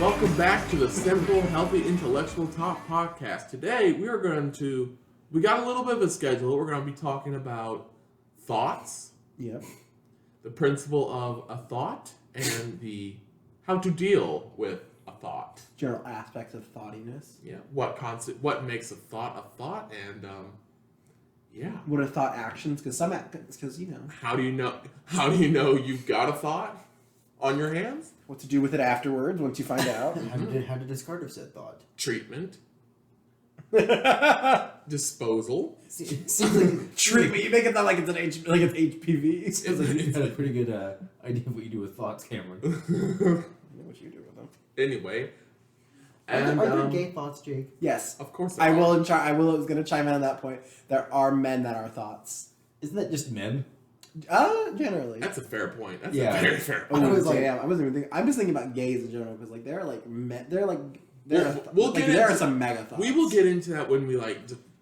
Welcome back to the Simple, Healthy, Intellectual Talk podcast. Today, we got a little bit of a schedule. We're going to be talking about thoughts, Yep. the principle of a thought, and how to deal with a thought. General aspects of thoughtiness. Yeah, what makes a thought, and What are thought actions? Because how do you know you've got a thought on your hands? what to do with it afterwards once you find out. How to discard of said thought. Treatment, disposal. Seems like Treatment. You make it sound like it's HPV. Seems like you've got a pretty good idea of what you do with thoughts, Cameron. I know what you do with them. Anyway, Are there gay thoughts, Jake? Yes. of course, I will. I was going to chime in on that point. There are men that are thoughts. Isn't that just men? Generally. That's a fair point. That's Yeah. a very fair Oh, point. I was like- damn. I wasn't even thinking. I'm just thinking about gays in general because they're like men. There Get are into- some mega thoughts. We will get into that when we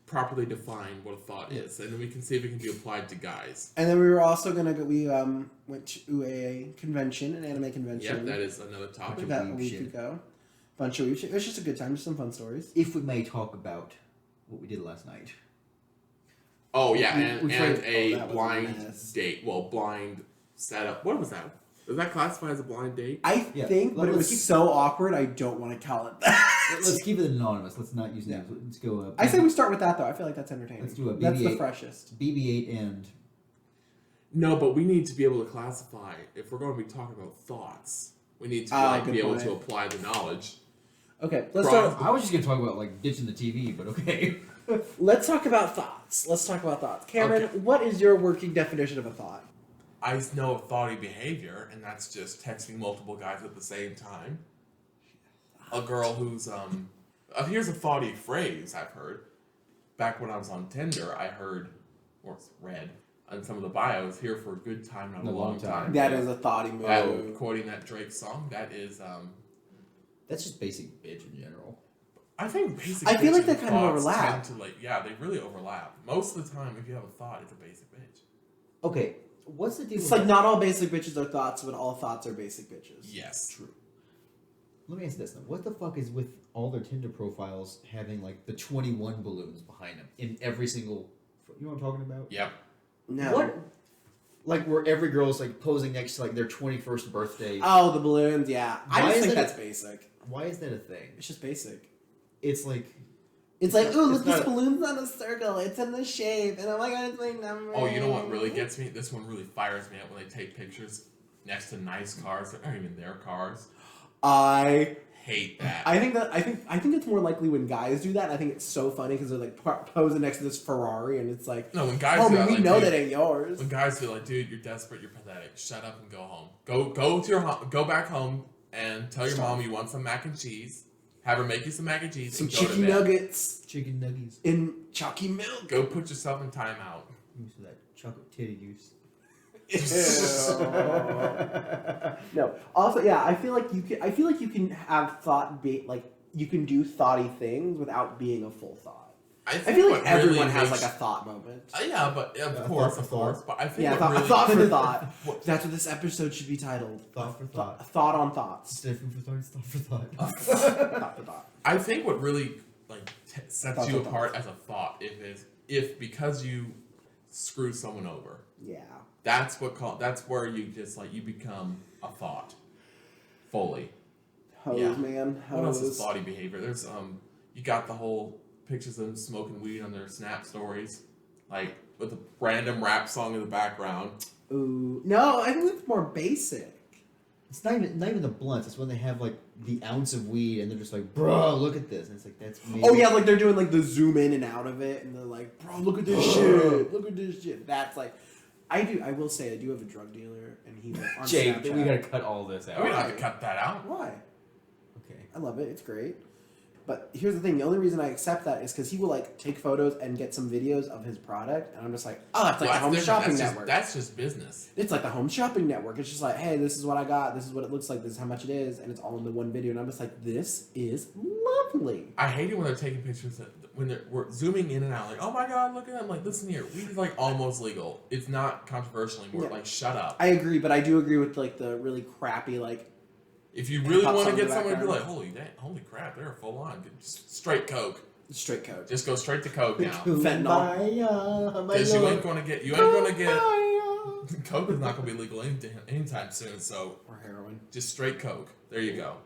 properly define what a thought is, and then we can see if it can be applied to guys. And then we were also gonna go. We went to OHAYOCON convention, an anime convention. Yep, that is another topic. That a weeb week shit. ago. Bunch of weeb shit. It was just a good time. Just some fun stories. If we may talk about what we did last night. Oh yeah, We and tried- a that was a blind mess. date. Well, blind setup. What was that? Is that classified as a blind date? I Yeah. think, but it was Let's- so awkward. I don't want to call it that. Let's keep it anonymous. Let's not use names. Let's go. I say we start with that though. I feel like that's entertaining. Let's do a That's the BB-8. freshest. BB-8 and No, but we need to be able to classify. If we're going to be talking about thoughts, we need to Good be able point. to apply the knowledge. Okay, let's Right. start. I was just gonna talk about like ditching the TV, but okay. Let's talk about thoughts. Cameron, Okay. what is your working definition of a thought? I know of thoughty behavior, and that's just texting multiple guys at the same time. A girl who's here's a thoughty phrase I've heard. Back when I was on Tinder, I heard or read on some of the bios here for a good time, not a long time. That is a thoughty move. Quoting that Drake song. That is That's just basic bitch in general. I think basic. I feel like bitch they and kind of thoughts overlap. tend to, they really overlap. Most of the time, if you have a thought, it's a basic bitch. Okay, what's the deal? It's with like not all basic bitches are thoughts, but all thoughts are basic bitches. Yes. True. Let me ask this then. What the fuck is with all their Tinder profiles having like the 21 balloons behind them in every single? You know what I'm talking about? Yep. No. What? Like where every girl's like posing next to like their 21st birthday. Oh, the balloons. Yeah, I Why just is think it- that's basic. Why is that a thing? It's just basic. It's like It's like, ooh, look, It's not this a- balloon's not a circle. It's in the shape. And oh my god, it's my number. Oh, you know what really gets me? This one really fires me up when they take pictures next to nice cars that aren't even their cars. I Hate that. think it's more likely when guys do that. I think it's so funny because they're like posing next to this Ferrari, and it's like, No, when guys oh, do that, we like, know dude, that ain't yours. When guys feel like, dude, you're desperate, you're pathetic. Shut up and go home. Go to your home. Go back home and tell your Stop. mom you want some mac and cheese. Have her make you some mac and cheese. Some and go to chicken bed. nuggets chicken nuggies. in chalky milk. Go put yourself in timeout. Use that chocolate titty juice. No. Also, yeah, I feel like you can have thought be like you can do thoughty things without being a full thought. I feel like what everyone really has makes- like a thought moment. yeah, but of Yeah, course. thought for thought. But I think Yeah, what really, thought for thought. What- That's what this episode should be titled. Thought for thought. Thought on thoughts. It's different for thought. It's thought for thought. Thought for thought. I think what really sets Thought you for apart as a thought if because you screw someone over. Yeah. That's where you just you become a thought fully. Hose, Yeah. man. What else is Hose. thoughty behavior? There's you got the whole pictures of them smoking weed on their Snap stories, like with a random rap song in the background. Ooh. No, I think it's more basic. It's not even the blunts. It's when they have like the ounce of weed and they're just like, bro, look at this. And it's like that's me. Oh yeah, like they're doing like the zoom in and out of it, and they're like, "Bro, look at this shit! Look at this shit!" That's like, I will say, I do have a drug dealer, and he like on Jake, Snapchat. we gotta cut all this We out. don't have to cut that out. Why? Okay. I love it. It's great. But here's the thing: the only reason I accept that is because he will like take photos and get some videos of his product, and I'm just like, oh, it's like Well, the home that's shopping different. network. That's just business. It's like the home shopping network. It's just like, hey, this is what I got. This is what it looks like. This is how much it is, and it's all in the one video. And I'm just like, this is lovely. I hate it when they're taking pictures when we're zooming in and out. Like, oh my god, look at them! Like, listen here, weed is like almost legal. It's not controversial anymore. Yeah. Like, shut up. I agree, but I do agree with like the really crappy like If you really Pop want to song in get the someone to be like, background. holy crap, they're full on. Just straight coke. Straight coke. Just go straight to coke now. Fentanyl. Because you ain't gonna get coke is not gonna be legal anytime soon. So Or heroin. just straight coke. There you go.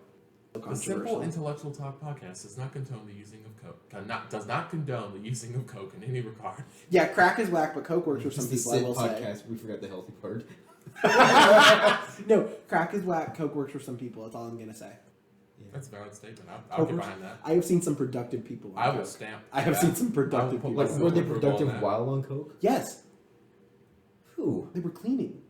The Simple Controversial. Intellectual Talk podcast does not condone the using of coke. Does not condone the using of coke in any regard. Yeah, crack is whack, but coke works for some This is people. I the will Sid say. podcast. We forgot the healthy part. No, crack is whack. Coke works for some people. That's all I'm gonna say. That's a valid statement. I'll get behind that. I have seen some productive people. On I will coke. stamp. I have that. seen some I will productive put people. my Like, on were they coke. productive on that. while on coke? Yes, Who? they were cleaning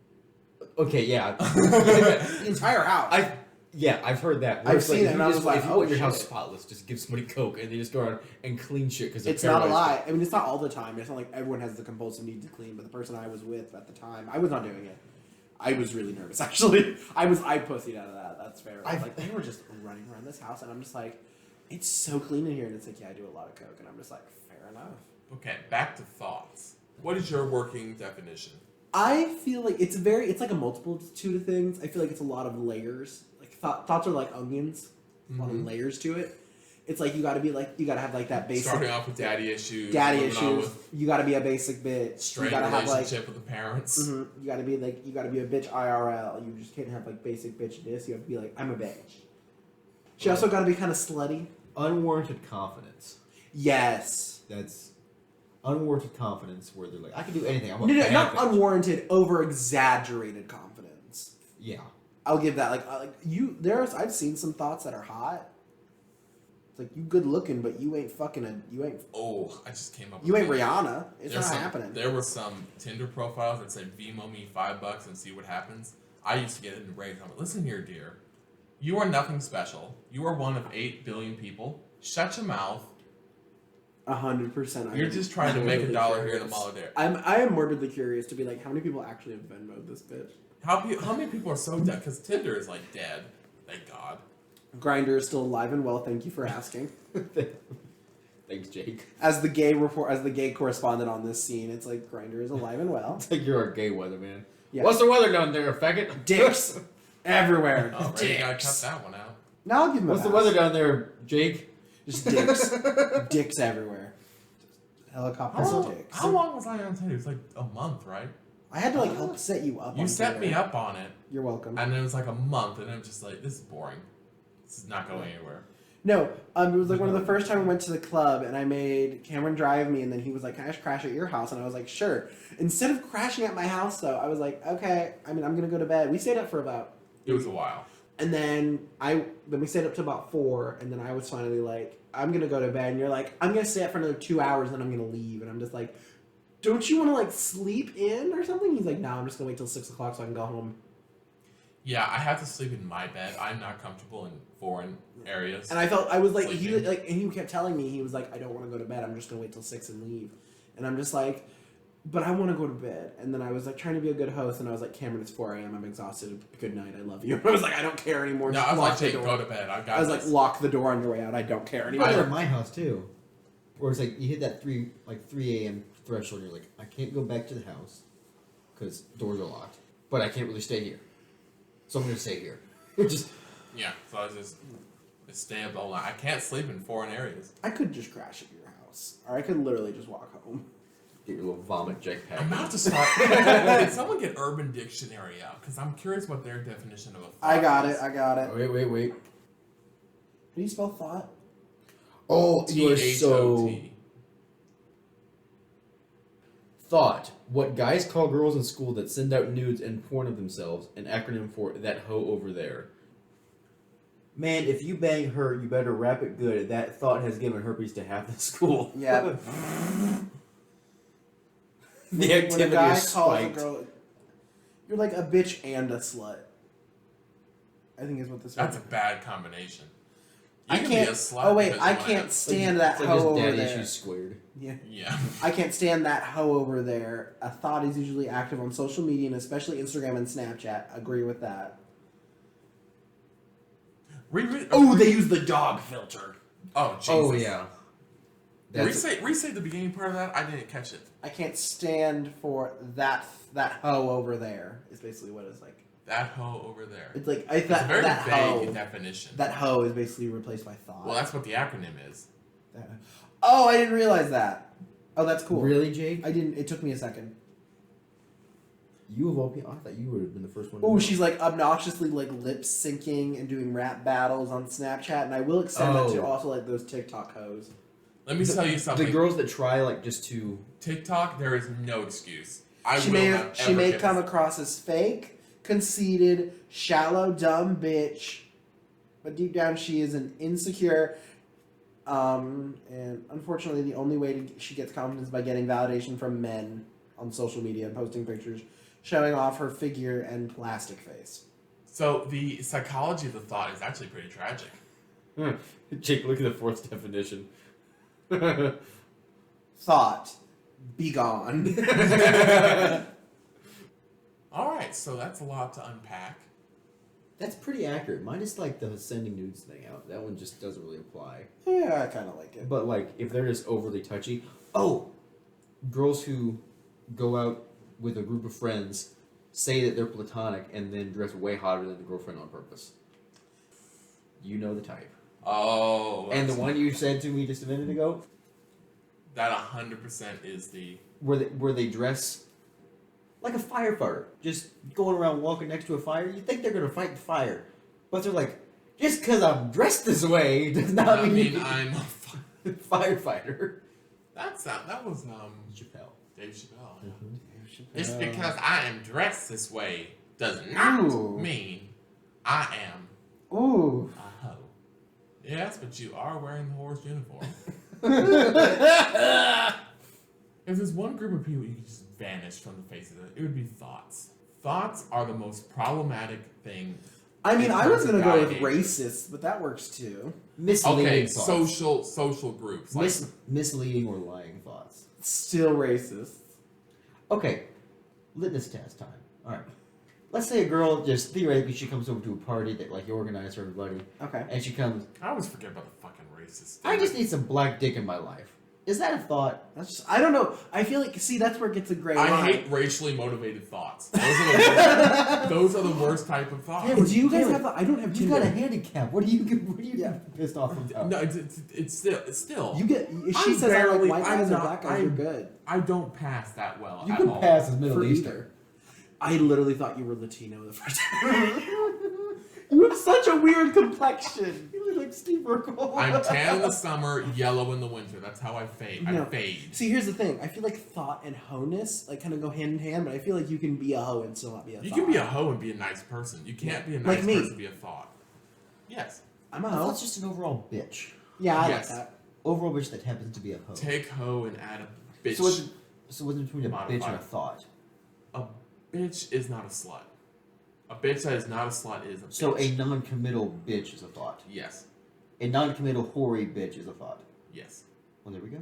Okay, yeah. the entire house. I've heard that. I've It's like, seen it, if and you I was just- like, if you oh, want your house shit. spotless, just give somebody coke, and they just go around and clean shit because It's not a lie. I mean, it's not all the time. It's not like everyone has the compulsive need to clean. But the person I was with at the time, I was not doing it. I was really nervous, actually. I pussied out of that. That's fair. Like, they were just running around this house, and I'm just like, it's so clean in here. And it's like, yeah, I do a lot of coke. And I'm just like, fair enough. Okay, back to thoughts. What is your working definition? I feel like it's like a multitude of things. I feel like it's a lot of layers. Like, thoughts are like onions. A lot of layers to it. It's like you gotta have like that basic Starting off with daddy issues. daddy moving on issues. with You gotta be a basic bitch. strained You gotta have like relationship with the parents. you gotta be a bitch IRL. You just can't have like basic bitchness. You have to be like, I'm a bitch. She also gotta be kind of slutty. Unwarranted confidence. Yes. That's unwarranted confidence where they're like, I can do anything. I'm a No, bad not bitch. unwarranted, over exaggerated confidence. Yeah. I'll give that I've seen some thoughts that are hot. It's like, you good looking, but you ain't Oh, I just came up with you ain't it. Rihanna. It's not happening. There were some Tinder profiles that said Venmo me $5 and see what happens. I used to get it in rage. I'm like, listen here, dear. You are nothing special. You are one of 8 billion people. Shut your mouth. 100%. You're just trying to make $1 here in the mall there. I am morbidly curious to be like, how many people actually have Venmo'd this bitch? How many people are so dead? Because Tinder is like dead. Thank God. Grindr is still alive and well. Thank you for asking. Thanks, Jake. As the gay correspondent on this scene, it's like Grindr is alive and well. It's like you're our gay weatherman. Yeah. What's the weather down there, faggot? Dicks everywhere. Oh, right, you gotta Dicks. cut that one out. Now I'll give him a What's the pass. weather down there, Jake? Just dicks. Dicks everywhere. Helicopters and dicks. How long was I on Tinder? It was like a month, right? I had to like help set you up. You on set Tinder. me up on it, You're welcome. and then it was like a month, and I'm just like, this is boring. This is not going anywhere. No, it was like one of the first time I went to the club, and I made Cameron drive me, and then he was like, "Can I just crash at your house?" And I was like, "Sure." Instead of crashing at my house, though, I was like, "Okay." I mean, I'm gonna go to bed. We stayed up for about, It was a while. and then we stayed up to about 4, and then I was finally like, "I'm gonna go to bed," and you're like, "I'm gonna stay up for another 2 hours, then I'm gonna leave," and I'm just like, "Don't you want to like sleep in or something?" He's like, "No, I'm just gonna wait till 6 o'clock so I can go home." Yeah, I have to sleep in my bed. I'm not comfortable in foreign areas. And I was like, Sleeping. and he kept telling me, he was like, "I don't want to go to bed. I'm just gonna wait till 6 and leave." And I'm just like, "But I want to go to bed." And then I was like trying to be a good host, and I was like, "Cameron, it's 4 a.m. I'm exhausted. Good night. I love you." I was like, "I don't care anymore." No, Just I was lock like, the Jake, door. go to bed. I've got I was like, this. lock the door on your way out. I don't care I anymore. did at my house too, where it's like you hit that 3 a.m. threshold. And you're like, I can't go back to the house because doors are locked, but I can't really stay here, so I'm gonna stay here. Just Yeah, so I just stay up all night. I can't sleep in foreign areas. I could just crash at your house, or I could literally just walk home. get your little vomit jetpack. I'm about to start. Did someone get Urban Dictionary out? Because I'm curious what their definition of a thought I got is. it. I got it. How Wait. do you spell thought? Oh, you are so THOT. thought. What guys call girls in school that send out nudes and porn of themselves, an acronym for that hoe over there. Man, if you bang her, you better wrap it good. That thought has given herpes to half the school. Yeah. The When a activity guy is calls a spiked. girl, you're like a bitch and a slut. I think is what this. That's a is. bad combination. I You can can't. be a slut Oh wait, because I you wanna can't have- stand that It's like hoe just over daddy there. issues squared. Yeah. Yeah. I can't stand that hoe over there. A thought is usually active on social media and especially Instagram and Snapchat. Agree with that. Oh, they use the dog filter. Oh, Jesus. Oh yeah. Restate the beginning part of that. I didn't catch it. I can't stand for that hoe over there. Is basically what it's like. That hoe over there. It's like It's a very that vague hoe. definition. That hoe is basically replaced by thought. Well, that's what the acronym is. Oh, I didn't realize that. Oh, that's cool. Really, Jake? I didn't. It took me a second. You of all people, I thought you would have been the first one. Oh, she's like obnoxiously like lip syncing and doing rap battles on Snapchat, and I will extend that to also like those TikTok hoes. Let me tell you something. The girls that try like just to TikTok, there is no excuse. She may come across as fake, conceited, shallow, dumb bitch, but deep down she is an insecure. And unfortunately, the only way she gets confidence is by getting validation from men on social media and posting pictures showing off her figure and plastic face. So the psychology of the thought is actually pretty tragic. Jake, look at the fourth definition. Thought, be gone. All right, so that's a lot to unpack. That's pretty accurate. Mine is like the sending nudes thing out. That one just doesn't really apply. Yeah, I kind of like it. But like, if they're just overly touchy, oh, girls who go out with a group of friends say that they're platonic and then dress way hotter than the girlfriend on purpose. You know the type. Oh. And the one you said to me just a minute ago, that 100% is the where they dress like a firefighter, just going around walking next to a fire. You think they're gonna fight the fire, but they're like, just because I'm dressed this way does not mean I'm a firefighter. That was Chappelle. Dave Chappelle. Yeah. Mm-hmm. Just because I am dressed this way does not mean I am Ooh. a hoe. Yes, but you are wearing the horse uniform. If there's one group of people you could just vanish from the face of it, it would be thoughts. Thoughts are the most problematic thing. I mean, I was gonna go with behavior. racist, but that works too. Misleading Okay, thoughts. social groups. Like, Misleading or lying thoughts. Still racist. Okay, litmus test time. All right. Let's say a girl just theoretically she comes over to a party that like you organize for everybody, Okay. and she comes. I always forget about the fucking racist. I just need some black dick in my life. Is that a thought? That's just, I don't know. I feel like, see, that's where it gets a gray line. I hate racially motivated thoughts. Those are the worst type of thoughts. Yeah, Do you guys have? I don't have You Tinder. got a handicap. What are you pissed off about? No, it's still. You get. If she I'm says I barely- like white I'm guys or not- black guys, you're good. I don't pass that well. You at can all. pass as Middle For Eastern. either. I literally thought you were Latino the first time. You have such a weird complexion. You look like Steve Urkel. I'm tan in the summer, yellow in the winter. That's how I fade. No. I fade. See, here's the thing. I feel like thought and hoe-ness like kind of go hand in hand, but I feel like you can be a hoe and still not be a You thought. can be a hoe and be a nice person. You can't be a nice Like me. person and be a thought. Yes. I'm a I hoe. thought it's just an overall bitch. Yeah, I Yes. like that. Overall bitch that happens to be a hoe. Take hoe and add a bitch. So what's between a bitch and a Modified. thought? A bitch is not a slut. A bitch that is not a slut is a bitch. So a non-committal bitch is a thought. Yes. A non-committal hoary bitch is a thought. Yes. Well, there we go.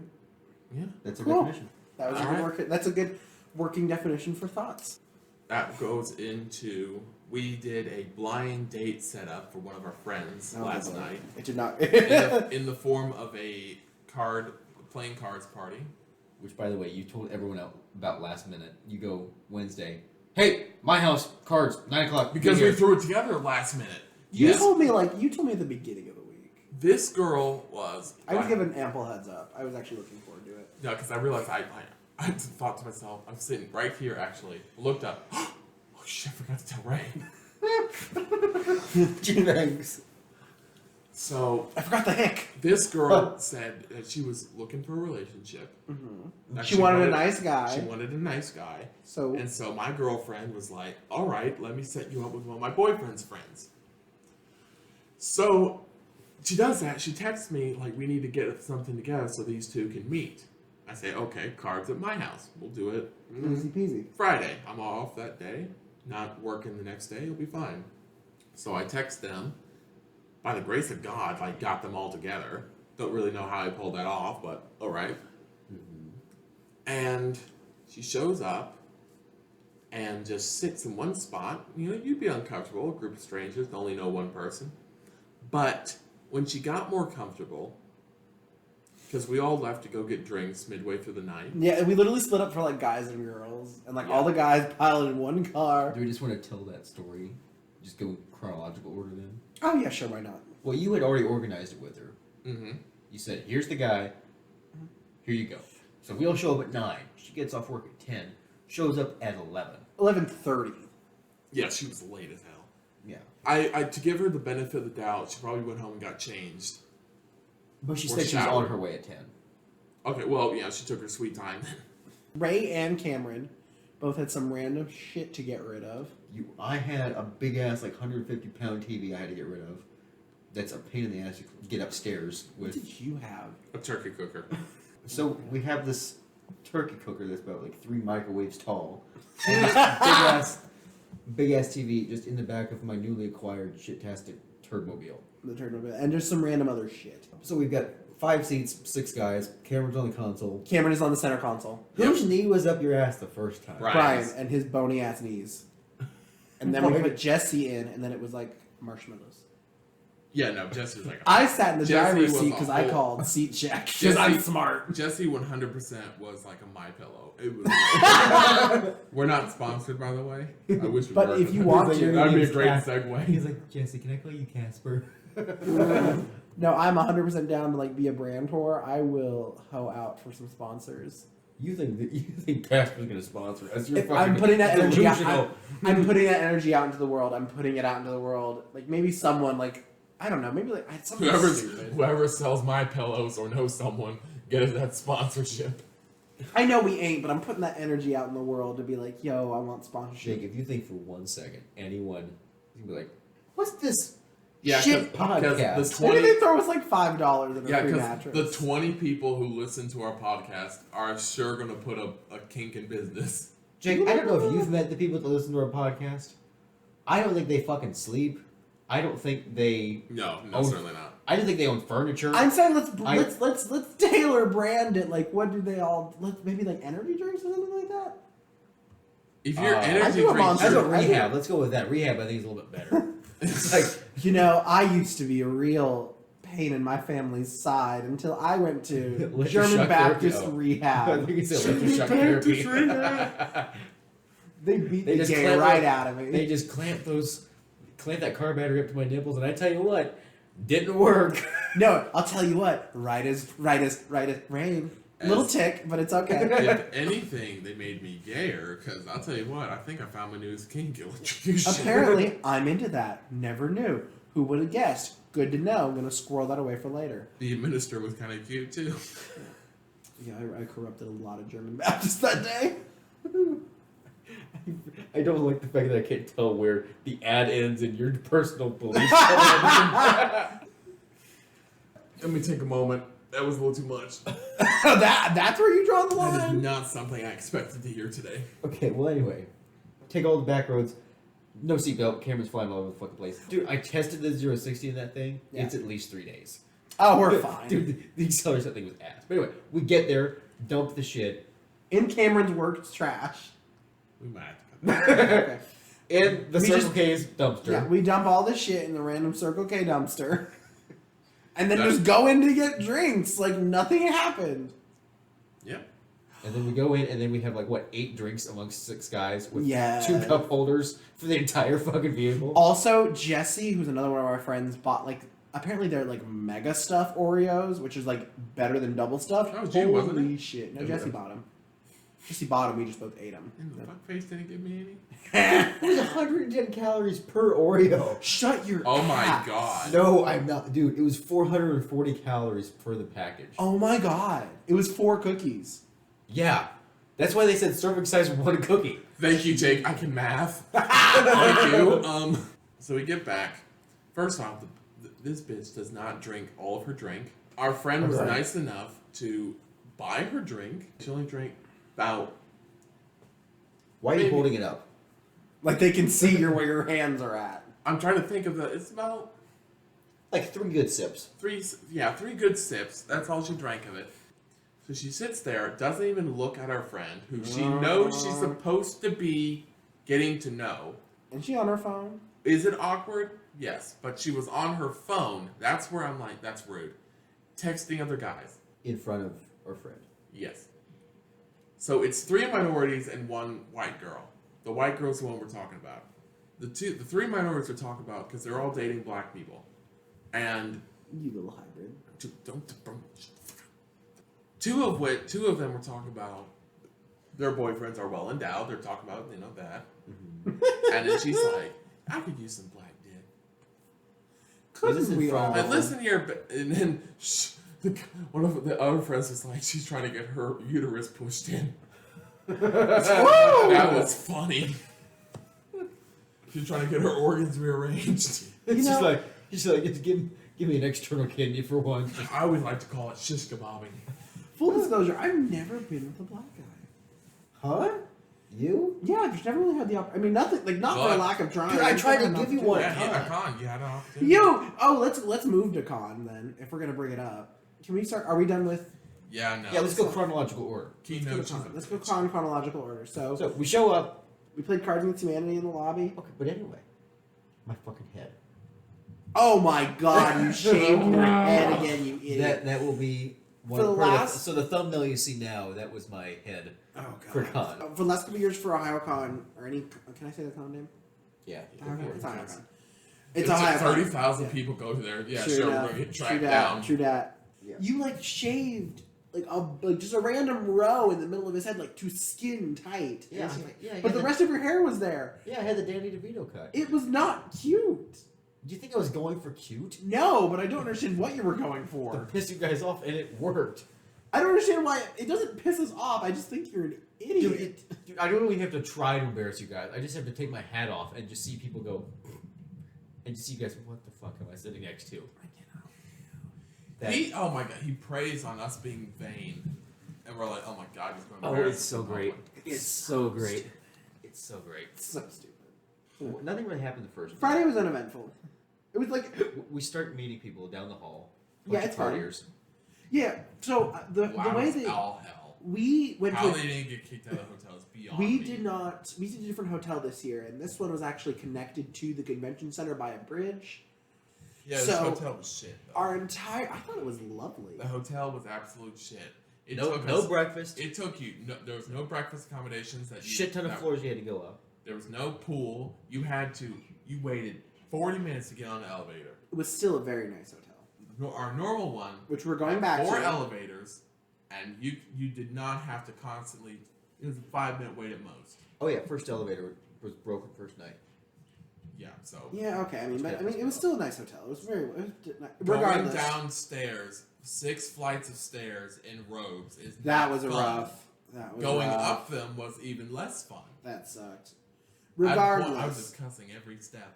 Yeah. That's a Cool. definition. That was a good That's a good working definition for thoughts. That goes into. We did a blind date setup for one of our friends last night. It did not. in the form of a playing cards party. Which, by the way, you told everyone out about last minute. You go Wednesday. Hey, my house, cards, 9 o'clock. Because be we here. threw it together last minute. You Yes. told me at the beginning of the week. This girl was. I was given ample heads up. I was actually looking forward to it. No, because I realized I thought to myself, I'm sitting right here actually, looked up. Oh shit, I forgot to tell Ray. G-Bags. So I forgot the hick. this girl said that she was looking for a relationship. Mm-hmm. That She wanted a nice guy. She wanted a nice guy. So And so my girlfriend was like, all right, let me set you up with one of my boyfriend's friends. So she does that. She texts me, like, we need to get something together so these two can meet. I say, okay, cards at my house. We'll do it easy peasy. Friday. I'm off that day. Not working the next day. It'll be fine. So I text them. By the grace of God, like, got them all together. Don't really know how I pulled that off, but all right. And she shows up and just sits in one spot. You know, you'd be uncomfortable. A group of strangers only know one person. But when she got more comfortable, Because we all left to go get drinks midway through the night. Yeah, we literally split up for like guys and girls, and like all the guys piled in one car. Do we just want to tell that story? Just go chronological order then? Oh yeah, sure, why not? Well, you had already organized it with her. Mm-hmm. You said, here's the guy. Here you go. So we all show up at 9. She gets off work at 10. Shows up at 11. 11:30. Yeah, she was late as hell. Yeah. I to give her the benefit of the doubt, she probably went home and got changed. But she Or said she was showered. on her way at 10. Okay, well, yeah, she took her sweet time. Ray and Cameron both had some random shit to get rid of. I had a big ass, like 150-pound TV I had to get rid of. That's a pain in the ass to get upstairs What with. did you have? A turkey cooker. So we have this turkey cooker that's about like 3 microwaves tall. And this big ass TV just in the back of my newly acquired shit-tastic Turbomobile. The turtle, and there's some random other shit. So we've got 5 seats, 6 guys. Cameron's on the console. Cameron is on the center console. Whose knee was up your ass the first time? Right. Brian and his bony ass knees. And then we put Jesse in, and then it was like marshmallows. Yeah, no, Jesse was like... I sat in the Jesse driver's was seat a because I whole- called seat check because I'm smart. Jesse 100% was like a MyPillow. It was. We're not sponsored, by the way. I wish we But were. if you want to, that'd be a He's great Casper. segue. He's like, Jesse, can I call you Casper? No, I'm 100% down to like be a brand tour. I will hoe out for some sponsors. You think Casper's gonna sponsor us? You're If I'm fucking putting that energy out. delusional. I'm putting that energy out into the world. I'm putting it out into the world. Like maybe someone like I don't know. Maybe like something stupid. Whoever sells MyPillows or knows someone, get us that sponsorship. I know we ain't, but I'm putting that energy out in the world to be like, yo, I want sponsorship. Jake, if you think for 1 second anyone can be like, what's this Yeah, shit because podcast? the Maybe 20 they throw us like $5 in a yeah, free because mattress. the 20 people who listen to our podcast are sure gonna put a kink in business. Jake, I don't know if you've met the people that listen to our podcast. I don't think they fucking sleep. I don't think they. No, Oh. certainly not. I don't think they own furniture. I'm saying let's tailor brand it. Like, what do they all? Maybe like energy drinks or something like that. If you're I energy do a drinks, Monster. That's what I rehab. Let's go with that. Rehab, I think, is a little bit better. It's like You know, I used to be a real pain in my family's side until I went to Electroshock German Baptist therapy. I rehab. think it's electroshock therapy. They beat They the just gay clamp right it- out of me. They just clamp that car battery up to my nipples, and I tell you what, didn't work. No, I'll tell you what. Right as rain. Little tick, but it's okay. if anything, they made me gayer. Because I'll tell you what, I think I found my newest kink, electrocution. Apparently, I'm into that. Never knew. Who would have guessed? Good to know. I'm gonna squirrel that away for later. The minister was kind of cute too. Yeah, I corrupted a lot of German Baptists that day. I don't like the fact that I can't tell where the ad ends and your personal beliefs. Let me take a moment. That was a little too much. That's where you draw the That is line. not something I expected to hear today. Okay, well anyway, take all the back roads. No seatbelt. Cameron's flying all over the fucking place. Dude, I tested the 0-60 in that thing. Yeah. It's at least 3 days. Oh, we're fine. Dude, the acceleration of that thing was ass. But anyway, we get there, dump the shit. In Cameron's work, it's trash. We might have to cut that. Okay. In the We Circle just- K's dumpster. Yeah, we dump all the shit in the random Circle K dumpster. And then That's- just go in to get drinks like nothing happened. Yep. And then we go in, and then we have like what 8 drinks amongst 6 guys with Yeah. 2 cup holders for the entire fucking vehicle. Also, Jesse, who's another one of our friends, bought like apparently they're like mega stuff Oreos, which is like better than double stuff. That was Jay, wasn't Holy it? shit! No, Yeah. Jesse bought them. Jesse bought them. We just both ate them. And the fuckface didn't give me any. There's 110 calories per Oreo. Shut your. Oh my ass. god. No, I'm not, dude. It was 440 calories per the package. Oh my god! It was 4 cookies. Yeah, that's why they said serving size 1 cookie. Thank you, Jake. I can math. Thank you. So we get back. First off, this bitch does not drink all of her drink. Our friend was Okay. nice enough to buy her drink. She only drank about. Why are you Maybe. holding it up? Like they can see where your hands are at. I'm trying to think of the. It's about Like 3 good sips. 3 good sips. That's all she drank of it. So she sits there, doesn't even look at our friend, who she knows she's supposed to be getting to know. And she on her phone. Is it awkward? Yes. But she was on her phone. That's where I'm like, that's rude. Texting other guys. in front of our friend. Yes. So it's 3 minorities and 1 white girl. The white girl's the one we're talking about. The 3 minorities we're talking about because they're all dating black people, and You little hybrid. two of them were talking about their boyfriends are well endowed. They're talking about that, and then she's like, I could use some black dick. Couldn't we all? And listen here, and then one of the other friends was like, she's trying to get her uterus pushed in. That was funny. She's trying to get her organs rearranged. She's like, just give me an external kidney for one. I always like to call it shish kebabbing. Full disclosure, I've never been with a black guy. Huh? You? Yeah, I've just never really had the opportunity. I mean, nothing, like, not for a lack of trying. Dude, I tried to Just give you never one. had an Yeah, Con. Con, you had an opportunity. let's move to con then, if we're gonna bring it up. Can we start? Are we done with? Yeah, no. Yeah, let's go chronological order. Keynote. Let's go con chronological order. So we show up. we played Cards Against Humanity in the lobby. Okay, but anyway, my fucking head. Oh my god, you shaved your head again, you idiot. That will be one For the last- so the thumbnail you see now, that was my head. Oh god. For con. For the last couple of years for OhioCon, or any, can I say the con name? Yeah. OhioCon. It's OhioCon. It's Ohio like Con. 30,000 Yeah. people go to there. Yeah, True sure, that. we're going to get True tracked that. down. True that. Yeah. You like shaved like just a random row in the middle of his head, like to skin tight. Yeah, And yeah. but the rest of your hair was there. Yeah, I had the Danny DeVito cut. It was not cute. Do you think I was going for cute? No, but I don't understand what you were going To for. piss you guys off, and it worked. I don't understand why it doesn't piss us off. I just think you're an idiot. Dude, I don't really have to try to embarrass you guys. I just have to take my hat off and just see people go, and just see you guys. What the fuck am I sitting next to? Oh my god, he preys on us being vain. And we're like, oh my god, he's going to Oh, embarrass it's us so in great. public. It's so great. It's so great. It's so stupid. Nothing really happened the first. Friday was uneventful. It was like, We start meeting people down the hall. Yeah, Bunch it's of fun. partiers. yeah. So the Wow, way it's that all hell. we went How to, they didn't get kicked out of the hotel is beyond we me. did not. We did a different hotel this year, and this one was actually connected to the convention center by a bridge. Yeah, this So, hotel was shit, though. I thought it was lovely. The hotel was absolute shit. It No, took no us, breakfast. It took you. No, there was no breakfast accommodations. Shit ton of that- floors you had to go up. There was no pool. You waited 40 minutes to get on the elevator. It was still a very nice hotel, Our normal one, which we're going back 4 to. elevators, and you did not have to constantly. It was a 5-minute wait at most. Oh yeah, first elevator was broken first night. Yeah, so Yeah, okay. I mean, it was still a nice hotel. It was very. It was, going regardless, downstairs, 6 flights of stairs in robes is that not was a fun. rough. That was Going rough. up them was even less fun. That sucked. I was Regardless, discussing every step.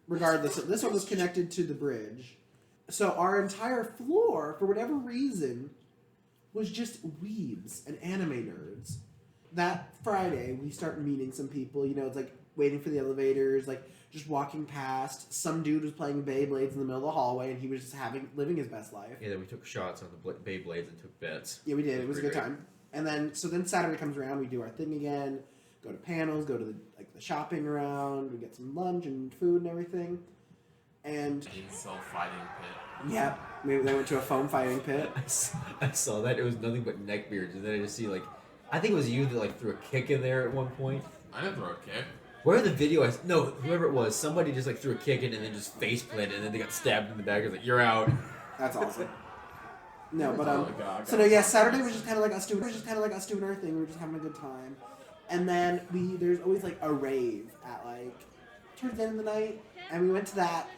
this one was connected to the bridge, so our entire floor, for whatever reason, was just weebs and anime nerds. That Friday, we start meeting some people. You know, it's like waiting for the elevators, like just walking past. Some dude was playing Beyblades in the middle of the hallway, and he was just living his best life. Yeah, then we took shots on the Beyblades and took bets. Yeah, we did. It was a good Great. time. And then Saturday comes around, we do our thing again, go to panels, go to the shopping around, we get some lunch and food and everything. And Incel fighting pit. yeah, they went to a foam fighting pit. I saw that. It was nothing but neckbeards, and then I just see I think it was you that threw a kick in there at one point. I didn't throw a kick. Where the video? Whoever it was, somebody just threw a kick in and then just face planted, and then they got stabbed in the back. I was like, "You're out." That's awesome. No, but Oh my God, so no, yeah, Saturday was just kind of like us doing our thing. We were just having a good time, and then there's always a rave at towards the end of the night, and we went to that.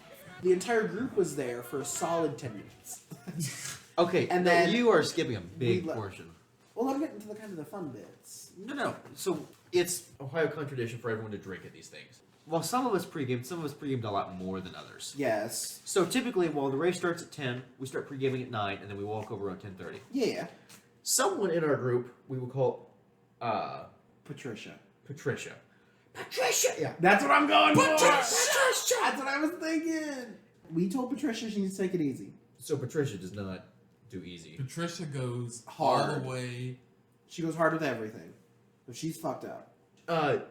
The entire group was there for a solid 10 minutes. Okay, And then you are skipping a big we portion. Well, I'm getting to the kind of the fun bits. No. So it's Ohio tradition for everyone to drink at these things. Well, some of us pre-gamed, some of us pre-gamed a lot more than others. Yes. So typically, while the race starts at 10, we start pre-gaming at 9, and then we walk over around 10:30. Yeah. Someone in our group, we will call Patricia. Patricia. Patricia! Yeah. That's what I'm going for. Patricia! That's what I was thinking. We told Patricia she needs to take it easy. So Patricia does not do easy. Patricia goes Hard. all the way. She goes hard with everything, but she's fucked up.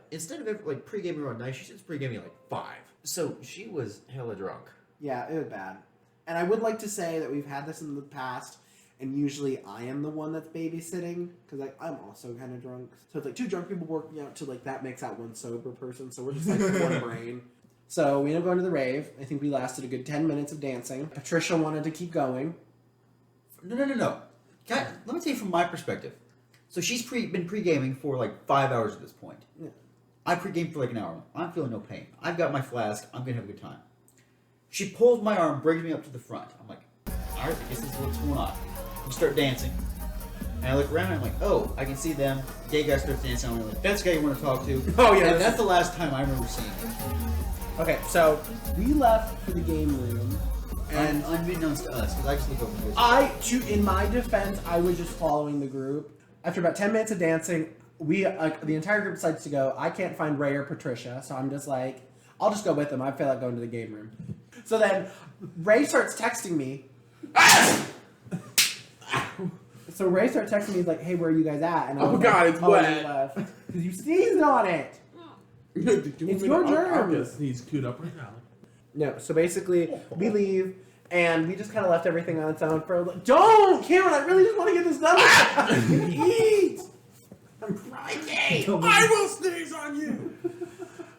Instead of pre-gaming around 9, she starts pre-gaming at 5. So she was hella drunk. Yeah, it was bad. And I would like to say that we've had this in the past, and usually I am the one that's babysitting because like I'm also kind of drunk. So it's like 2 drunk people working out to like that makes out 1 sober person. So we're just like one brain. So we ended up going to the rave. I think we lasted a good 10 minutes of dancing. Patricia wanted to keep going. No. Let me tell you from my perspective. So she's been pre-gaming for like 5 hours at this point. Yeah. I pre-gamed for like an hour. I'm feeling no pain. I've got my flask. I'm gonna have a good time. She pulls my arm, brings me up to the front. I'm like, all right, I guess this is what's going on. We start dancing. And I look around and I'm like, oh, I can see them. Gay guy starts dancing. I'm like, that's the guy you want to talk to. Oh, yeah. And that's the last time I remember seeing him. Okay, so we left for the game room. And unbeknownst to us, because I just look over this. In my defense, I was just following the group. After about 10 minutes of dancing, the entire group decides to go. I can't find Ray or Patricia, so I'm just like, I'll just go with them. I feel like going to the game room. So then Ray starts texting me. So Ray starts texting me, he's like, hey, where are you guys at? And I was like, God, it's wet. Because you sneezed on it. It's your germ. He's queued up right now. No, so basically, we leave, and we just kind of left everything on its own for like, don't! Cameron, I really just want to get this done. Eat! I'm cranky! I will sneeze on you!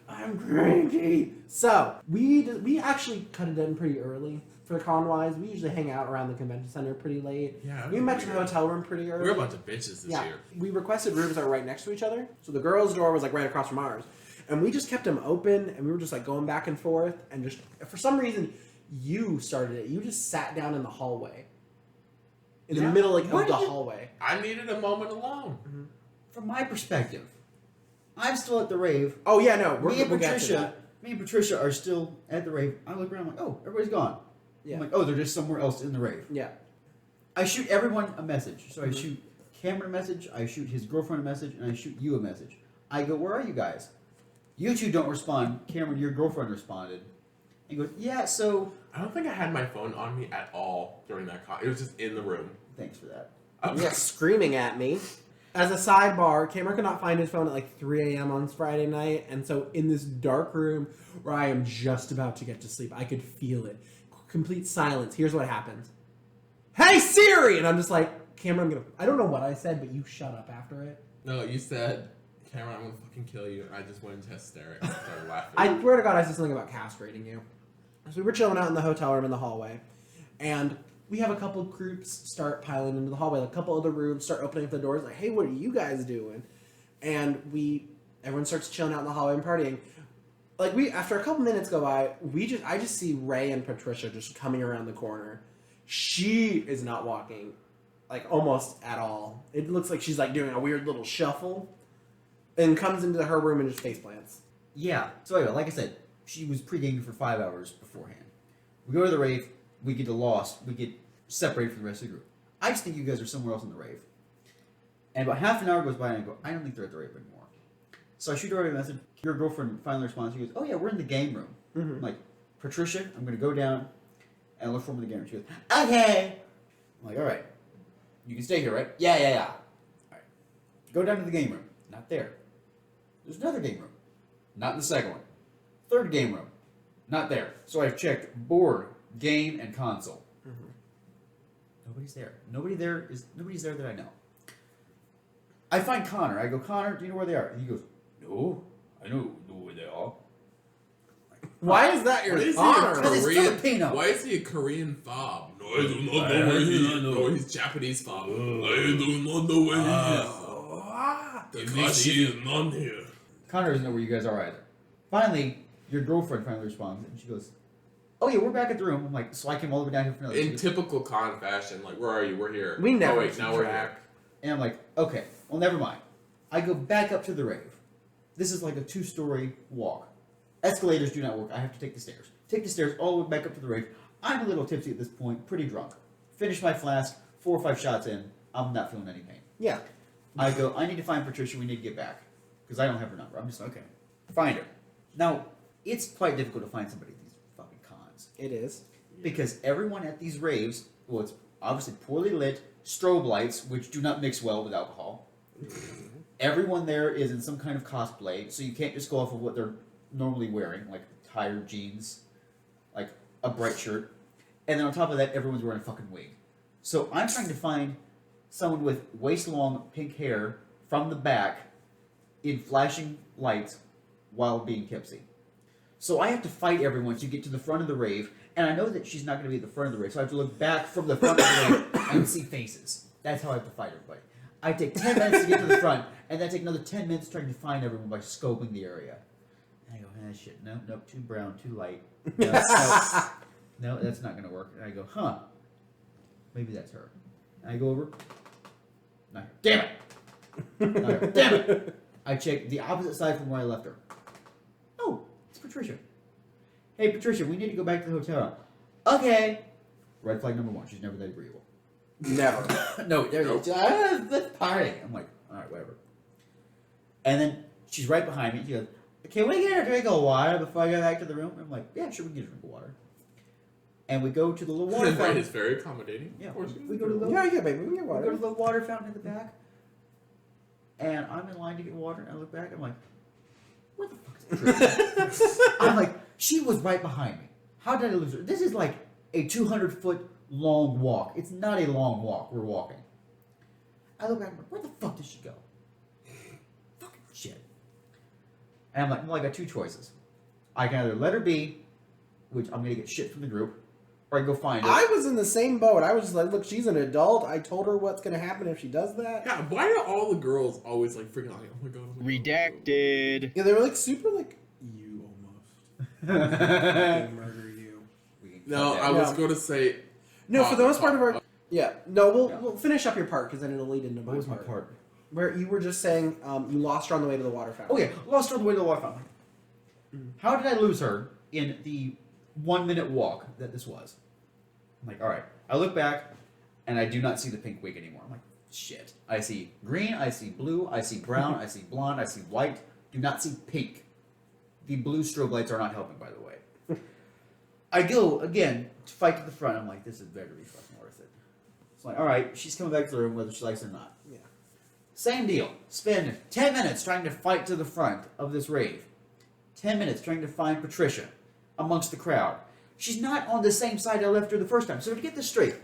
I'm cranky! So, we actually cut it in pretty early for the con-wise. We usually hang out around the convention center pretty late. Yeah, we met your hotel room pretty early. We're a bunch of bitches this year. We requested rooms that were right next to each other. So the girls' door was like right across from ours. And we just kept them open, and we were just like going back and forth, and just for some reason, you started it. You just sat down in the hallway, in the middle of the hallway. I needed a moment alone. Mm-hmm. From my perspective, I'm still at the rave. Oh yeah, no, Me and Patricia are still at the rave. I look around, I'm like, oh, everybody's gone. Yeah. I'm like, oh, they're just somewhere else in the rave. Yeah. I shoot everyone a message. So I shoot Cameron a message, I shoot his girlfriend a message, and I shoot you a message. I go, where are you guys? You two don't respond. Cameron, your girlfriend responded. And goes, yeah, so... I don't think I had my phone on me at all during that con. It was just in the room. Thanks for that. Yeah, screaming at me. As a sidebar, Cameron could not find his phone at like 3 a.m. on Friday night, and so in this dark room where I am just about to get to sleep, I could feel it. Complete silence. Here's what happens. Hey, Siri! And I'm just like, Cameron, I don't know what I said, but you shut up after it. No, you said, Cameron, I'm gonna fucking kill you. And I just went into hysterics and started laughing. I swear to God, I said something about castrating you. So we were chilling out in the hotel room in the hallway, and we have a couple groups start piling into the hallway. Like a couple other rooms start opening up the doors. Like, hey, what are you guys doing? And everyone starts chilling out in the hallway and partying. Like after a couple minutes go by, I just see Ray and Patricia just coming around the corner. She is not walking, like almost at all. It looks like she's like doing a weird little shuffle, and comes into her room and just face plants. Yeah. So anyway, like I said, she was pre-gaming for 5 hours beforehand. We go to the rave, we get lost, we get separated from the rest of the group. I just think you guys are somewhere else in the rave. And about half an hour goes by and I go, I don't think they're at the rave anymore. So I shoot her a message. Your girlfriend finally responds. She goes, oh yeah, we're in the game room. Mm-hmm. I'm like, Patricia, I'm going to go down and look for them in the game room. She goes, okay. I'm like, all right. You can stay here, right? Yeah. All right. Go down to the game room. Not there. There's another game room. Not in the second one. Third game room. Not there. So I've checked board, game, and console. Mm-hmm. Nobody's there. Nobody's there that I know. I find Connor. I go, Connor, do you know where they are? And he goes, no, I know where they are. Why is that your honor? Because it's Filipino. Why is he a Korean fob? No, I do not know where he is. No, he's Japanese fob. I do not know where he is. Takashi is none here. Connor doesn't know where you guys are either. Finally, your girlfriend finally responds, and she goes, oh yeah, we're back at the room. I'm like, so I came all the way down here for another. In typical con fashion, like, where are you? We're here. We never Oh wait, now we're here. And I'm like, okay, well, never mind. I go back up to the rave. This is like a 2-story walk. Escalators do not work. I have to take the stairs. Take the stairs all the way back up to the rave. I'm a little tipsy at this point, pretty drunk. Finish my flask, 4 or 5 shots in. I'm not feeling any pain. Yeah. I go, I need to find Patricia. We need to get back. Because I don't have her number. I'm just like, okay. Find her. Now, it's quite difficult to find somebody at these fucking cons. It is. Because everyone at these raves, well, it's obviously poorly lit, strobe lights, which do not mix well with alcohol. Everyone there is in some kind of cosplay, so you can't just go off of what they're normally wearing, like tired jeans, like a bright shirt. And then on top of that, everyone's wearing a fucking wig. So I'm trying to find someone with waist-long pink hair from the back in flashing lights while being tipsy. So I have to fight everyone to get to the front of the rave, and I know that she's not going to be at the front of the rave, so I have to look back from the front of the rave and see faces. That's how I have to fight everybody. I take 10 minutes to get to the front, and then I take another 10 minutes trying to find everyone by scoping the area. And I go, shit, nope, too brown, too light. No, that's not going to work. And I go, maybe that's her. And I go over, not her. Damn it! Not her. Damn it! I check the opposite side from where I left her. Oh, it's Patricia. Hey, Patricia, we need to go back to the hotel. Okay. Red flag number 1. She's never that agreeable. Never. No, there you go. Let's party. I'm like, all right, whatever. And then she's right behind me. She goes, can we get a drink of water before I go back to the room? I'm like, yeah, sure, we can get a drink of water. And we go to the little water fountain. It's very accommodating. Yeah, Of course. we go to the Yeah, baby, we can get we go water. to the water fountain in the back. And I'm in line to get water, and I look back, I'm like, where the fuck is Patricia? I'm like, she was right behind me. How did I lose her? This is like a 200-foot long walk. It's not a long walk. We're walking. I look back, I'm like, where the fuck did she go? Fucking shit. And I'm like, well, I got 2 choices. I can either let her be, which I'm gonna get shit from the group, or I can go find her. I was in the same boat. I was just like, look, she's an adult. I told her what's going to happen if she does that. Yeah, why are all the girls always like freaking out? Like, oh my god. Oh my God. Redacted. Yeah, they were like super like, you almost. I can murder you. No, I was going to say. No, for the most part of our. uh, Yeah. No, we'll finish up your part because then it'll lead into What was my part? Where you were just saying you lost her on the way to the water fountain. Oh yeah, lost her on the way to the water fountain. How did I lose her in the 1-minute walk that this was? I'm like, all right. I look back, and I do not see the pink wig anymore. I'm like, shit. I see green, I see blue, I see brown, I see blonde, I see white. Do not see pink. The blue strobe lights are not helping, by the way. I go again to fight to the front. I'm like, this is better be fucking worth it. It's like, all right, she's coming back to the room whether she likes it or not. Yeah. Same deal. Spend 10 minutes trying to fight to the front of this rave. 10 minutes trying to find Patricia amongst the crowd. She's not on the same side I left her the first time. So to get this straight,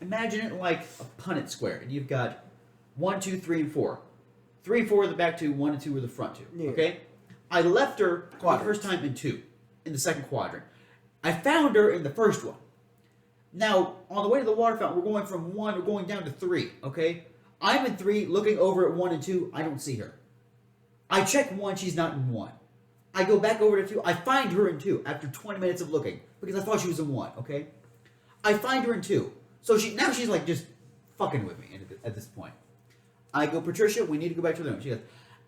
imagine it like a Punnett square, and you've got 1, 2, 3, and 4. 3 and 4 are the back 2, 1 and 2 are the front 2. Yeah. Okay? I left her the first time in 2, in the second quadrant. I found her in the first one. Now, on the way to the water fountain, we're going from 1, we're going down to 3, okay? I'm in 3, looking over at 1 and 2, I don't see her. I check 1, she's not in 1. I go back over to 2, I find her in 2 after 20 minutes of looking, because I thought she was in 1, okay? I find her in 2. So now she's like just fucking with me at this point. I go, Patricia, we need to go back to the room. She goes,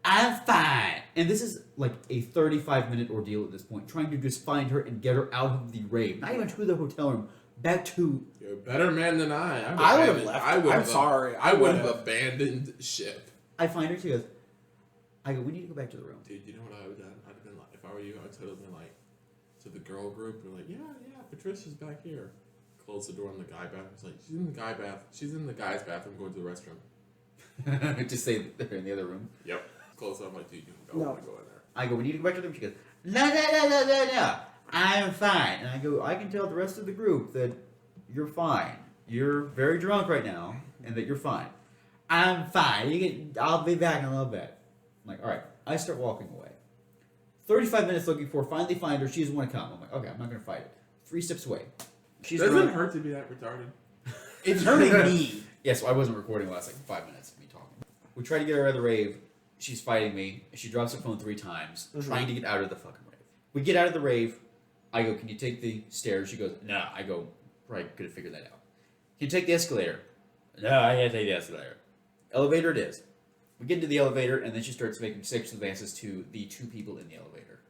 I'm fine. And this is like a 35-minute ordeal at this point, trying to just find her and get her out of the rave. Not even to the hotel room, back to... You're a better man than I. I would have left. I'm sorry. I would have abandoned ship. I find her, she goes, I go, we need to go back to the room. Dude, you know what I would have done? I'd have been like, if I were you, I'd totally been like, to the girl group, and like, yeah, Patricia's back here. Close the door in the guy bathroom. It's like, she's in the guy bath. She's in the guy's bathroom going to the restroom. Just say they're in the other room. Yep. Close up. I'm like, dude, you don't want to go in there. I go, we need to go back to the room. She goes, no. I'm fine. And I go, I can tell the rest of the group that you're fine. You're very drunk right now, and that you're fine. I'm fine. I'll be back in a little bit. I'm like, all right. I start walking away. 35 minutes looking for her. Finally find her. She doesn't want to come. I'm like, okay, I'm not going to fight it. 3 steps away. She's Doesn't running. it hurt to be that retarded? It's hurting me. Yeah, so I wasn't recording the last like 5 minutes of me talking. We try to get her out of the rave. She's fighting me. She drops her phone 3 times, trying to get out of the fucking rave. We get out of the rave. I go, can you take the stairs? She goes, nah. I go, right, could have figured that out. Can you take the escalator? No, I can't take the escalator. Elevator it is. We get into the elevator, and then she starts making sexual advances to the 2 people in the elevator.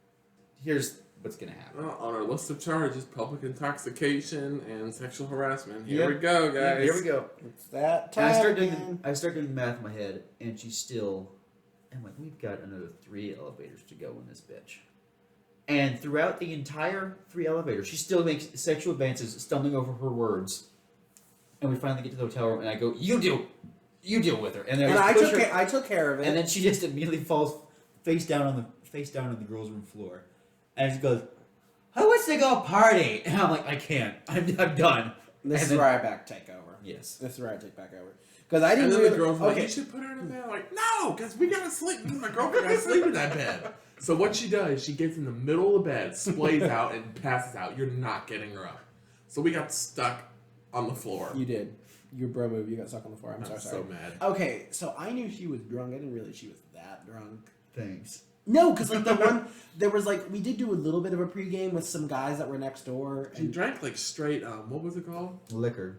Here's what's going to happen. Well, on our list of charges, public intoxication and sexual harassment. Here Yep. we go, guys. Here we go. It's that time. And again. I start doing the math in my head, and she's still. I'm like, we've got another 3 elevators to go in this bitch. And throughout the entire 3 elevators, she still makes sexual advances, stumbling over her words. And we finally get to the hotel room, and I go, "You deal with her." And then I took care of it. and then she just immediately falls face down on the girls' room floor, and she goes, "Who wants to go party?" And I'm like, "I can't. I'm done." This is then- where I take over. Yes. This is where I take back over. Because I And didn't then really... the girl's like, okay. you should put her in a bed. I'm like, no, because we gotta sleep. Me and my girlfriend gotta sleep in that bed. So what she does, she gets in the middle of the bed, splays out, and passes out. You're not getting her up. So we got stuck on the floor. You did. Your bro move. You got stuck on the floor. I'm I'm sorry. so mad. Okay, so I knew she was drunk. I didn't realize she was that drunk. Thanks. No, because like the one... There was like... We did do a little bit of a pregame with some guys that were next door. She And drank like straight, what was it called? Liquor.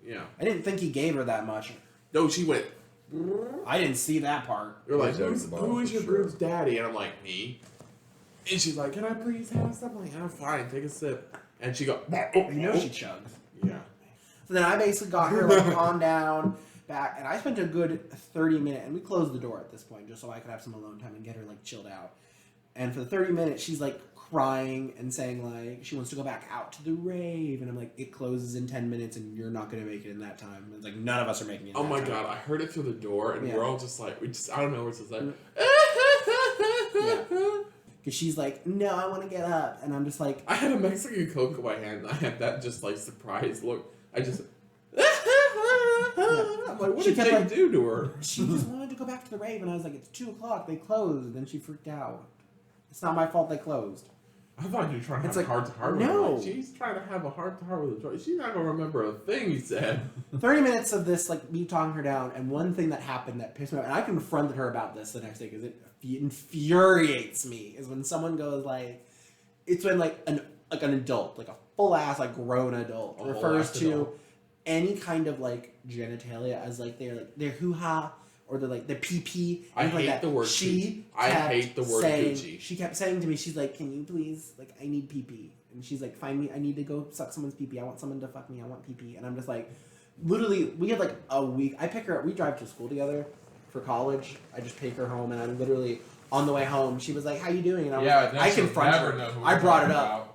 Yeah. I didn't think he gave her that much. No, she went, I didn't see that part. you're like, Goes out of the bottle who is for your sure. group's daddy? And I'm like, me. And she's like, can I please have some? I'm like, I'm fine, take a sip. And she go, You know she chugs. yeah. So then I basically got her like calm down, back, and I spent a good 30 minutes, and we closed the door at this point just so I could have some alone time and get her like chilled out. And for the 30 minutes, she's like crying and saying like she wants to go back out to the rave, and I'm like, it closes in 10 minutes, and you're not gonna make it in that time. And it's like none of us are making it. In Oh that my time. god, I heard it through the door, and Yeah. we're all just like, I don't know, we're just like, Because she's like, no, I want to get up, and I'm just like, I had a Mexican Coke in my hand, and I had that just like surprised look. I just, I'm like, what She did kept, Jake like- do to her? she just wanted to go back to the rave, and I was like, it's 2 o'clock, they closed, and then she freaked out. It's not my fault they closed. I thought you were trying to It's have like, a heart to heart with her. no. Like, she's trying to have a heart to heart with a joy. She's not gonna remember a thing he said. 30 minutes of this, like, me talking her down, and one thing that happened that pissed me off, and I confronted her about this the next day because it infuriates me, is when someone goes, like, it's when, like an adult, like a full-ass, like, grown adult, A refers whole-ass to adult. any kind of, like, genitalia as, like, their hoo-ha, or their, like, their pee-pee, I anything like hate that. the word She coochie. I kept hate the word saying, coochie. She kept saying to me, she's like, can you please, like, I need pee-pee. And she's like, find me, I need to go suck someone's pee-pee. I want someone to fuck me. I want pee-pee. And I'm just like, literally, we had like a week. I pick her up, we drive to school together for college. I just take her home, and I'm literally, on the way home, she was like, how you doing? And I was like, I confronted her. I brought it up.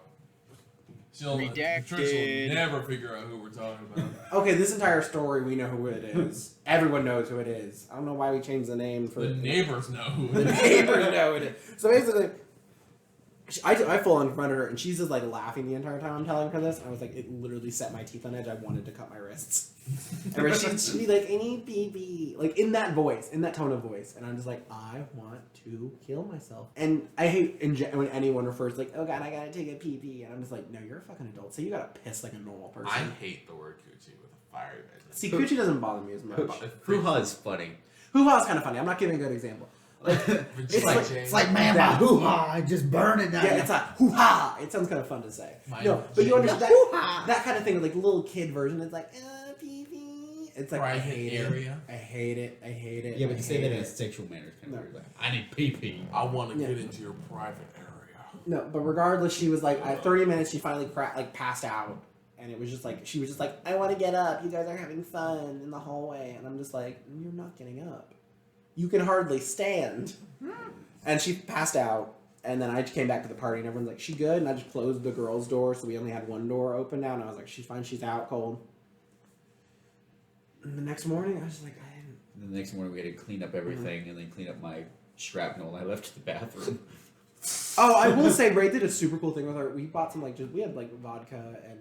She'll, Patricia will never figure out who we're talking about. Okay, this entire story, we know who it is. Everyone knows who it is. I don't know why we changed the name for The neighbors know who The it is. neighbors know it is. So basically, I full confronted her, and she's just like laughing the entire time I'm telling her this. And I was like, it literally set my teeth on edge. I wanted to cut my wrists. And she'd be like, I need pee-pee. Like in that voice, in that tone of voice. And I'm just like, I want to kill myself. And I hate when anyone refers like, oh god, I gotta take a pee-pee. And I'm just like, no, you're a fucking adult. So you gotta piss like a normal person. I hate the word coochie with a fiery vengeance. See, coochie doesn't bother me as much. Hoo-ha is funny. Hoo-ha is kind of funny. I'm not giving a good example. Like, It's like man, my That- hoo-ha, just burning down. yeah, it's a hoo-ha. It sounds kind of fun to say. My No, but you gender. understand that kind of thing, like little kid version. It's like, pee-pee. It's like, I Private hate area. it. I hate it. I hate it. Yeah, but I you say hate that in a it. sexual manner. It's kind No. of weird. Like, I need pee-pee. I want to Yeah. get into your private area. No, but regardless, she was like, at 30 minutes, she finally passed out. And it was just like, she was just like, I want to get up. You guys are having fun in the hallway. And I'm just like, you're not getting up. You can hardly stand. And she passed out. And then I came back to the party, and everyone's like, she good? And I just closed the girls' door, so we only had one door open now. And I was like, she's fine. She's out cold. And the next morning, I was just like, I didn't. And the next morning we had to clean up everything and then clean up my shrapnel I left in the bathroom. Oh, I will say, Ray did a super cool thing with her. We bought some, we had, vodka and,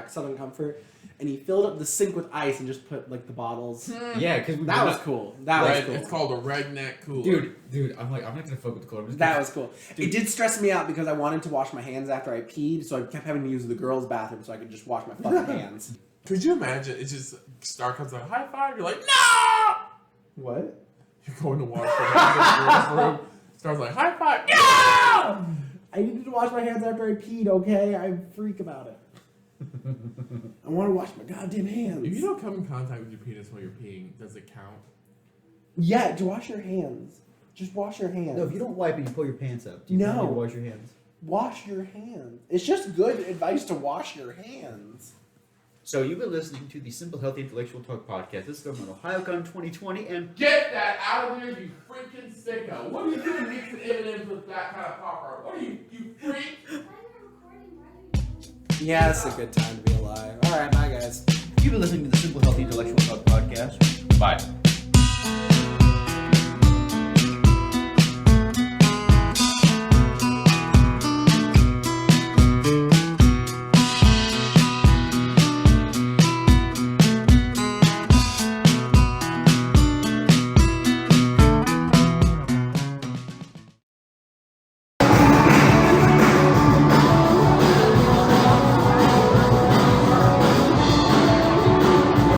Southern Comfort. And he filled up the sink with ice and just put, the bottles. Yeah, because That was cool. That was cool. It's called a redneck cooler. Dude, I'm not gonna fuck with the cooler. That was cool. It did stress me out because I wanted to wash my hands after I peed, so I kept having to use the girls' bathroom so I could just wash my fucking hands. Could you imagine? It's just Star comes out, high five. You're like, no. What? You're going to wash your hands in the girls' room. Star's like, high five. No. I needed to wash my hands after I peed, okay? I freak about it. I want to wash my goddamn hands. If you don't come in contact with your penis while you're peeing, does it count? Yeah, to wash your hands. Just wash your hands. No, if you don't wipe and you pull your pants up, do you No. need to wash your hands? Wash your hands. It's just good advice to wash your hands. So you've been listening to the Simple Healthy Intellectual Talk podcast. This is from OHAYOCON 2020, and Get that out of there, you freaking sicko. What are you doing mixing M&M's with that kind of popcorn? What are you freak? Yeah, it's a good time to be alive. Alright, bye guys. You've been listening to the Simple Healthy Intellectual Talk podcast. bye.